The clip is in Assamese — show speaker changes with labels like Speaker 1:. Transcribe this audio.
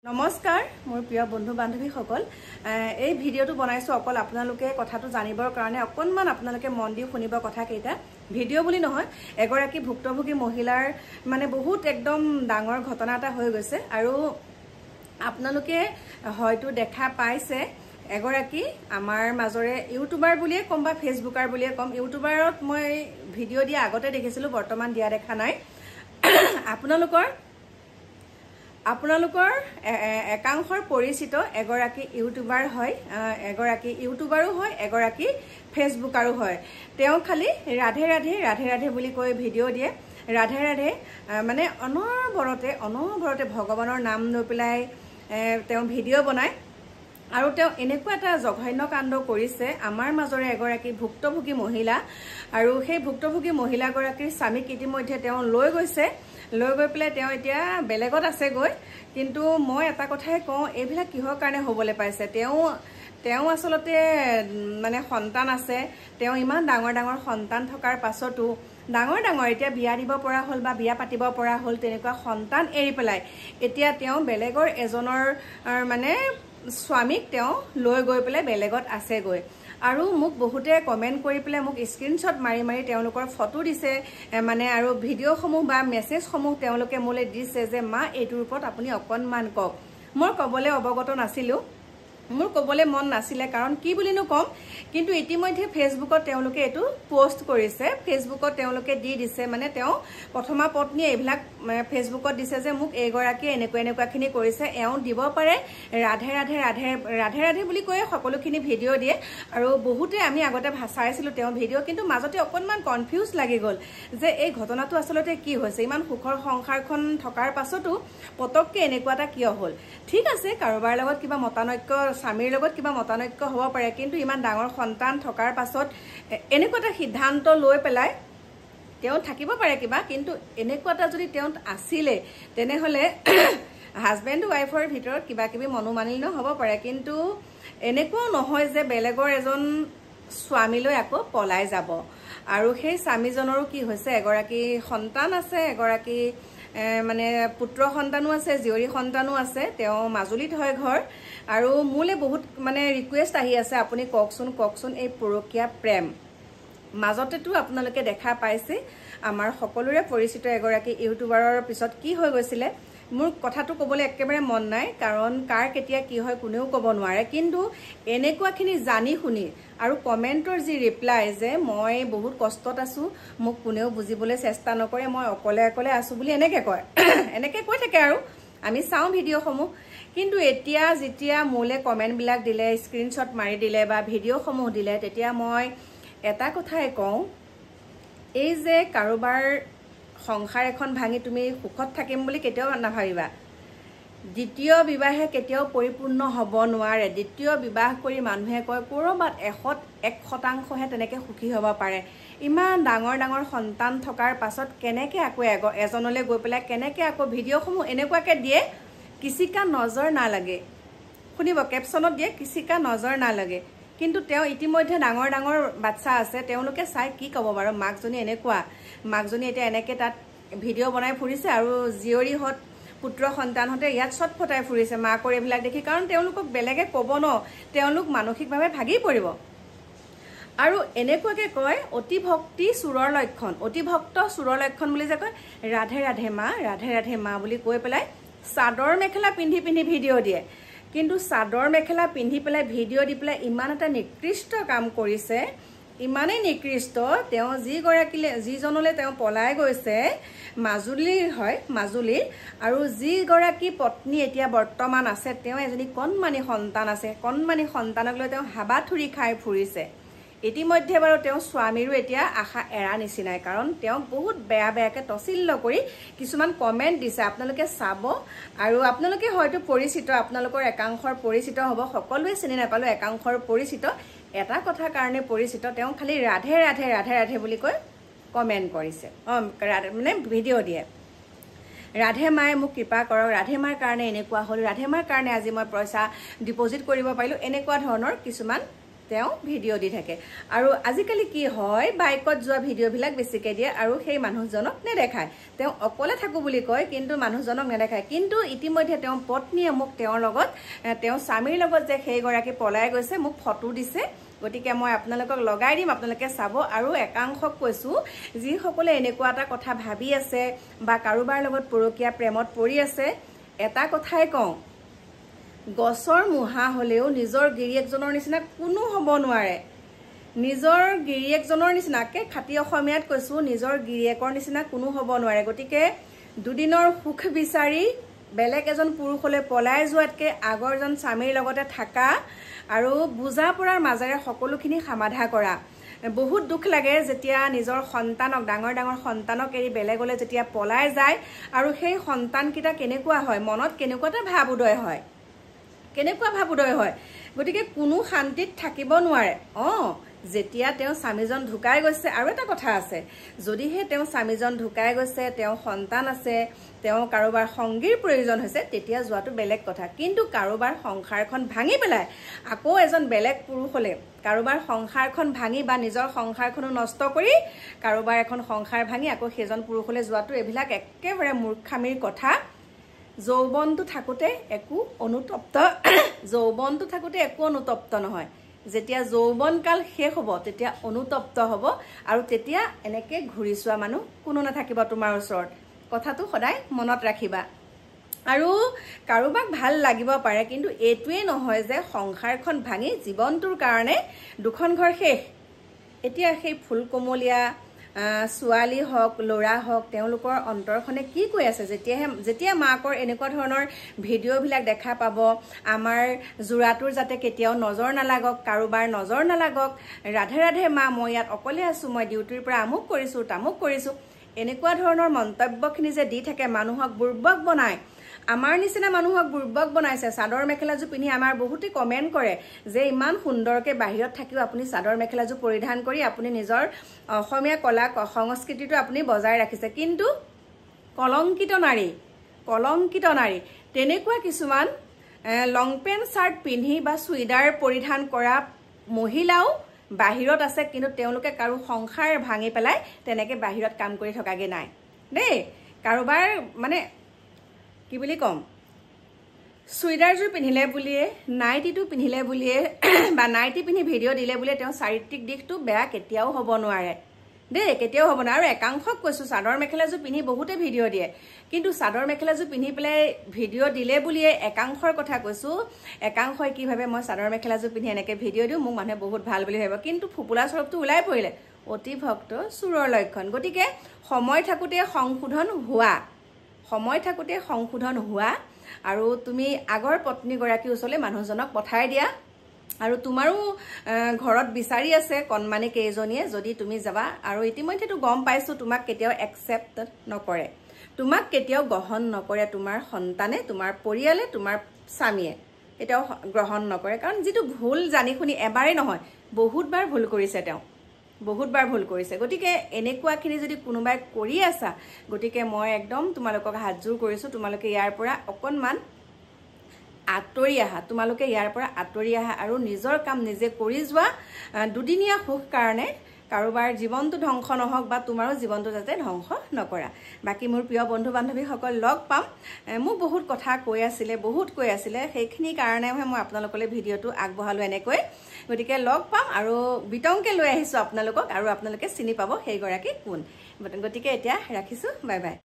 Speaker 1: নমস্কাৰ মোৰ প্ৰিয় বন্ধু বান্ধৱীসকল এই ভিডিঅ'টো বনাইছো অকল আপোনালোকে কথাটো জানিবৰ কাৰণে অকনমান আপোনালোকে মন দি শুনিব কথা কেইটা ভিডিঅ' বুলি নহয় এগৰাকী ভুক্তভোগী মহিলাৰ মানে বহুত একদম ডাঙৰ ঘটনা এটা হৈ গৈছে আৰু আপোনালোকে হয়তো দেখা পাইছে এগৰাকী আমাৰ মাজৰে ইউটিউবাৰ বুলিয়ে কম বা ফেসবুকাৰ বুলিয়ে কম ইউটিউবাৰত মই ভিডিঅ' দিয়া আগতে দেখিছিলো বৰ্তমান দিয়া দেখা নাই আপোনালোকৰ একাংশৰ পৰিচিত এগৰাকী ইউটিউবাৰ হয় এগৰাকী ইউটিউবাৰো হয় এগৰাকী ফেসবুকাৰো হয় তেওঁ খালি ৰাধে ৰাধে ৰাধে ৰাধে বুলি কৈ ভিডিঅ' দিয়ে ৰাধে ৰাধে মানে অনবৰতে ভগৱানৰ নাম লৈ পেলাই তেওঁ ভিডিঅ' বনায় আৰু তেওঁ এনেকুৱা এটা জঘন্য কাণ্ড কৰিছে আমাৰ মাজৰে এগৰাকী ভুক্তভোগী মহিলা আৰু সেই ভুক্তভোগী মহিলাগৰাকীৰ স্বামীক ইতিমধ্যে তেওঁ লৈ গৈ পেলাই তেওঁ এতিয়া বেলেগত আছে গৈ কিন্তু মই এটা কথাই কওঁ এইবিলাক কিহৰ কাৰণে হ'বলৈ পাইছে তেওঁ আসলতে মানে সন্তান আছে তেওঁ ইমান ডাঙৰ সন্তান থকাৰ পাছতো ডাঙৰ এতিয়া বিয়া দিব পৰা হ'ল বা বিয়া পাতিব পৰা হ'ল তেনেকুৱা সন্তান এৰি পেলাই এতিয়া তেওঁ বেলেগৰ এজনৰ মানে স্বামীক তেওঁ লৈ গৈ পেলাই বেলেগত আছে গৈ আৰু মোক বহুতে কমেন্ট কৰি পেলাই মোক স্ক্ৰিনশ্বট মাৰি তেওঁলোকৰ ফটো দিছে মানে আৰু ভিডিঅ' সমূহ বা মেছেজ সমূহ তেওঁলোকে মোলে দিছে যে মা এইটোৰ ওপৰত আপুনি অকনমান কওক মই কবলে অৱগত নাছিলো মোৰ কবলে মন নাছিলে কাৰণ কি বুলিনো কম কিন্তু ইতিমধ্যে ফেসবুকত তেওঁলোকে এটো পোষ্ট কৰিছে ফেসবুকত তেওঁলোকে দি দিছে মানে তেওঁ প্ৰথমা পত্নী এইবিলাক ফেসবুকত দিছে যে মোক এইগৰাকী এনেকুৱাখিনি কৰিছে এও দিব পাৰে ৰাধে ৰাধে ৰাধে ৰাধে ৰাধে বুলি কৈ সকলোখিনি ভিডিঅ' দিয়ে আৰু বহুতে আমি আগতে ভাষাইছিলো তেওঁ ভিডিঅ' কিন্তু মাজতে অকনমান কনফিউজ লাগি গল যে এই ঘটনাটো আসলতে কি হৈছে ইমান সুখৰ সংসাৰখন থকাৰ পাছতো পতককে এনেকুৱা এটা কিয় হ'ল ঠিক আছে কাৰোবাৰ লগত কিবা মতানৈক্য স্বামীৰ লগত কিবা মতানৈক্য হ'ব পাৰে কিন্তু ইমান ডাঙৰ সন্তান থকাৰ পাছত এনেকুৱা এটা সিদ্ধান্ত লৈ পেলাই তেওঁ থাকিব পাৰে কিবা কিন্তু এনেকুৱা এটা যদি তেওঁ আছিলে তেনেহলে হাজবেণ্ড ওয়াইফৰ ভিতৰত কিবা মনোমালিন্য হ'ব পাৰে কিন্তু এনেকুৱা নহয় যে বেলেগৰ এজন স্বামীলৈ আকৌ পলাই যাব আৰু সেই স্বামীজনৰো কি হৈছে এগৰাকী সন্তান আছে এগৰাকী মানে পুত্ৰ সন্তানো আছে জীয়ৰী সন্তানো আছে তেওঁ মাজুলীত হয় ঘৰ আৰু মোলে বহুত মানে ৰিকুৱেষ্ট আহি আছে আপুনি কওকচোন এই পৰকীয়া প্ৰেম মাজতেটো আপোনালোকে দেখা পাইছে আমাৰ সকলোৰে পৰিচিত এগৰাকী ইউটিউবাৰৰ পিছত কি হৈ গৈছিল মোৰ কথাটো কবলে একেবাৰে মন নাই কাৰণ কাৰ কেতিয়া কি হয় কোনেও কব নোৱাৰে কিন্তু এনেকুৱাখিনি জানি শুনি আৰু কমেন্টৰ যি ৰিপ্লাই যে মই বহুত কষ্টত আছো মোক কোনেও বুজিবলৈ চেষ্টা নকৰে মই অকলে আছো বুলি এনেকে কৈ থাকে আৰু আমি চাওঁ ভিডিঅ' সমূহ কিন্তু এতিয়া যেতিয়া মোলে কমেন্ট বিলাক দিলে স্ক্ৰিনশ্বট মাৰি দিলে বা ভিডিঅ' সমূহ দিলে তেতিয়া মই এটা কথাই কওঁ এই যে কাৰোবাৰ সংসাৰ এখন ভাঙি তুমি সুখত থাকিম বুলি কেতিয়াও নাভাবিবা দ্বিতীয় বিবাহে কেতিয়াও পৰিপূৰ্ণ হ'ব নোৱাৰে দ্বিতীয় বিবাহ কৰি মানুহে কয় কৰবাত 100% তেনেকে সুখী হ'ব পাৰে ইমান ডাঙৰ সন্তান থকাৰ পাছত কেনেকে আকৌ এজনলৈ গৈ পেলাই কেনেকে আকৌ ভিডিঅ' সমূহ এনেকুৱাকে দিয়ে किसी का नजर ना लगे শুনিব ক্যাপশনত দিয়ে किसी का नजर ना लगे কিন্তু তেওঁ ইতিমধ্যে ডাঙৰ বাচ্চা আছে তেওঁলোকে চাই কি কব বাৰু মাকজনী এনেকুৱা মাকজনী এটা এনেকে তাত ভিডিঅ' বনাই ফুৰিছে আৰু জিয়ৰী হত পুত্ৰ সন্তান হতে ইয়াত ছটফটাই ফুৰিছে মাকৰ এইবিলাক দেখি কাৰণ তেওঁলোকক বেলেগে কব ন তেওঁলোক মানসিকভাৱে ভাগি পৰিব আৰু এনেকুৱাকে কয় অতি ভক্তি সুৰৰ লক্ষণ বুলি যে কয় ৰাধে ৰাধে মা বুলি কৈ পেলাই চাদৰ মেখেলা পিন্ধি ভিডিঅ' দিয়ে কিন্তু চাদৰ মেখেলা পিন্ধি পেলাই ভিডিঅ' দি পেলাই ইমান এটা নিকৃষ্ট কাম কৰিছে ইমানেই নিকৃষ্ট তেওঁ যিজনলৈ তেওঁ পলাই গৈছে মাজুলীৰ আৰু যিগৰাকী পত্নী এতিয়া বৰ্তমান আছে তেওঁ এজনী কণমানি সন্তান আছে কণমানি সন্তানক লৈ তেওঁ হাবাথুৰি খাই ফুৰিছে ইতিমধ্যে বাৰু তেওঁ স্বামীৰো এতিয়া আশা এৰা নিচিনাই কাৰণ তেওঁ বহুত বেয়াকে তচিল্ল কৰি কিছুমান কমেন্ট দিছে আপোনালোকে চাব আৰু আপোনালোকে হয়তো পৰিচিত আপোনালোকৰ একাংশৰ পৰিচিত হ'ব সকলোৱে চিনি নাপালো একাংশৰ পৰিচিত এটা কথা কাৰণে পৰিচিত তেওঁ খালি ৰাধে ৰাধে বুলি কৈ কমেন্ট কৰিছে মানে ভিডিঅ' দিয়ে ৰাধে মায়ে মোক কৃপা কৰক ৰাধে মাৰ কাৰণে এনেকুৱা হ'ল ৰাধে মাৰ কাৰণে আজি মই পইচা ডিপজিট কৰিব পাৰিলো এনেকুৱা ধৰণৰ কিছুমান তেওঁ ভিডিঅ' দি থাকে আৰু আজিকালি কি হয় বাইকত যোৱা ভিডিঅ'বিলাক বেছিকৈ দিয়ে আৰু সেই মানুহজনক নেদেখায় তেওঁ অকলে থাকোঁ বুলি কয় কিন্তু মানুহজনক নেদেখায় কিন্তু ইতিমধ্যে তেওঁ পত্নীয়ে মোক তেওঁৰ লগত তেওঁ স্বামীৰ লগত যে সেইগৰাকী পলাই গৈছে মোক ফটো দিছে গতিকে মই আপোনালোকক লগাই দিম আপোনালোকে চাব আৰু একাংশক কৈছোঁ যিসকলে এনেকুৱা এটা কথা ভাবি আছে বা কাৰোবাৰ লগত পৰকীয়া প্ৰেমত পৰি আছে এটা কথাই কওঁ গছৰ মুহা হ'লেও নিজৰ গিৰিয়েকজনৰ নিচিনা কোনো হ'ব নোৱাৰে নিজৰ গিৰিয়েকজনৰ নিচিনাকে খাটি অসমীয়াত কৈছোঁ নিজৰ গিৰিয়েকৰ নিচিনা কোনো হ'ব নোৱাৰে গতিকে দুদিনৰ সুখ বিচাৰি বেলেগ এজন পুৰুষলৈ পলাই যোৱাতকৈ আগৰজন স্বামীৰ লগতে থাকা আৰু বুজা পৰাৰ মাজেৰে সকলোখিনি সমাধা কৰা বহুত দুখ লাগে যেতিয়া নিজৰ সন্তানক ডাঙৰ ডাঙৰ সন্তানক এৰি বেলেগলৈ যেতিয়া পলাই যায় আৰু সেই সন্তানকেইটা কেনেকুৱা হয় মনত কেনেকুৱা এটা ভাৱ উদয় হয় কেনেকুৱা ভাৱ উদয় হয় গতিকে কোনো শান্তিত থাকিব নোৱাৰে যেতিয়া তেওঁ স্বামীজন ঢুকাই গৈছে আৰু এটা কথা আছে যদিহে তেওঁ স্বামীজন ঢুকাই গৈছে তেওঁ সন্তান আছে তেওঁ কাৰোবাৰ সংগীৰ প্ৰয়োজন হৈছে তেতিয়া যোৱাটো বেলেগ কথা কিন্তু কাৰোবাৰ সংসাৰখন ভাঙি পেলাই আকৌ এজন বেলেগ পুৰুষলৈ কাৰোবাৰ সংসাৰখন ভাঙি বা নিজৰ সংসাৰখনো নষ্ট কৰি কাৰোবাৰ এখন সংসাৰ ভাঙি আকৌ সেইজন পুৰুষলৈ যোৱাটো এইবিলাক একেবাৰে মূৰ্খামিৰ কথা যৌৱনটো থাকোঁতে একো অনুতপ্ত নহয় যেতিয়া যৌৱনকাল শেষ হ'ব তেতিয়া অনুতপ্ত হ'ব আৰু তেতিয়া এনেকে ঘূৰি চোৱা মানুহ কোনো নাথাকিব তোমাৰ ওচৰত কথাটো সদায় মনত ৰাখিবা আৰু কাৰোবাক ভাল লাগিব পাৰে কিন্তু এইটোৱে নহয় যে সংসাৰখন ভাঙি জীৱনটোৰ কাৰণে দুখন ঘৰ শেষ এতিয়া সেই ফুলকমলীয়া ছোৱালী হওক ল'ৰা হওক তেওঁলোকৰ অন্তৰখনে কি কৈ আছে যেতিয়া মাকৰ এনেকুৱা ধৰণৰ ভিডিঅ'বিলাক দেখা পাব আমাৰ যোৰাটোৰ যাতে কেতিয়াও নজৰ নালাগক কাৰোবাৰ নজৰ নালাগক ৰাধে ৰাধে মা মই ইয়াত অকলে আছোঁ মই ডিউটিৰ পৰা আমুক কৰিছোঁ তামুক কৰিছোঁ এনেকুৱা ধৰণৰ মন্তব্যখিনি যে দি থাকে মানুহক বুৰ্বক বনায় আমাৰ নিচিনা মানুহক বুৰ্বক বনাইছে চাদৰ মেখেলাযোৰ পিন্ধি আমাৰ বহুতে কমেণ্ট কৰে যে ইমান সুন্দৰকৈ বাহিৰত থাকিও আপুনি চাদৰ মেখেলাযোৰ পৰিধান কৰি আপুনি নিজৰ অসমীয়া কলা সংস্কৃতিটো আপুনি বজাই ৰাখিছে কিন্তু কলংকিত নাৰী তেনেকুৱা কিছুমান লং পেণ্ট চাৰ্ট পিন্ধি বা চুইদাৰ পৰিধান কৰা মহিলাও বাহিৰত আছে কিন্তু তেওঁলোকে কাৰো সংসাৰ ভাঙি পেলাই তেনেকৈ বাহিৰত কাম কৰি থকাগে নাই দেই কাৰোবাৰ মানে কি বুলি কম চুইদাৰযোৰ পিন্ধিলে বুলিয়ে নাইটিটো পিন্ধিলে বুলিয়ে বা নাইটি পিন্ধি ভিডিঅ' দিলে বুলিয়ে তেওঁ চাৰিত্ৰিক দিশটো বেয়া কেতিয়াও হ'ব নোৱাৰে দেই কেতিয়াও হ'ব নোৱাৰে আৰু একাংশক কৈছোঁ চাদৰ মেখেলাযোৰ পিন্ধি বহুতে ভিডিঅ' দিয়ে কিন্তু চাদৰ মেখেলাযোৰ পিন্ধি পেলাই ভিডিঅ' দিলে বুলিয়ে একাংশৰ কথা কৈছোঁ একাংশই কি ভাবে মই চাদৰ মেখেলাযোৰ পিন্ধি এনেকৈ ভিডিঅ' দিওঁ মোক মানুহে বহুত ভাল বুলি ভাবিব কিন্তু ফুপুলা স্বৰূপটো ওলাই পৰিলে অতি ভক্ত চোৰৰ লক্ষণ গতিকে সময় থাকোঁতে সংশোধন হোৱা আৰু তুমি আগৰ পত্নীগৰাকীৰ ওচৰলৈ মানুহজনক পঠাই দিয়া আৰু তোমাৰো ঘৰত বিচাৰি আছে কণমানি কেইজনীয়ে যদি তুমি যাবা আৰু ইতিমধ্যেতো গম পাইছোঁ তোমাক কেতিয়াও একচেপ্ট নকৰে তোমাক কেতিয়াও গ্ৰহণ নকৰে তোমাৰ সন্তানে তোমাৰ পৰিয়ালে তোমাৰ স্বামীয়ে এতিয়াও গ্ৰহণ নকৰে কাৰণ যিটো ভুল জানি শুনি এবাৰেই নহয় বহুতবাৰ ভুল কৰিছে গতিকে এনেকুৱাখিনি যদি কোনোবাই কৰি আছা গতিকে মই একদম তোমালোকক হাতযোৰ কৰিছোঁ তোমালোকে ইয়াৰ পৰা অকণমান আঁতৰি আহা আৰু নিজৰ কাম নিজে কৰি যোৱা দুদিনীয়া সুখ কাৰণে কাৰোবাৰ জীৱনটো ধ্বংস নহওক বা তোমাৰো জীৱনটো যাতে ধ্বংস নকৰা বাকী মোৰ প্ৰিয় বন্ধু বান্ধৱীসকল লগ পাম মোক বহুত কথা কৈ আছিলে সেইখিনি কাৰণেহে মই আপোনালোকলৈ ভিডিঅ'টো আগবঢ়ালোঁ এনেকৈ গতিকে লগ পাম আৰু বিতংকে লৈ আহিছোঁ আপোনালোকক আৰু আপোনালোকে চিনি পাব সেইগৰাকী কোন গতিকে এতিয়া ৰাখিছোঁ বাই বাই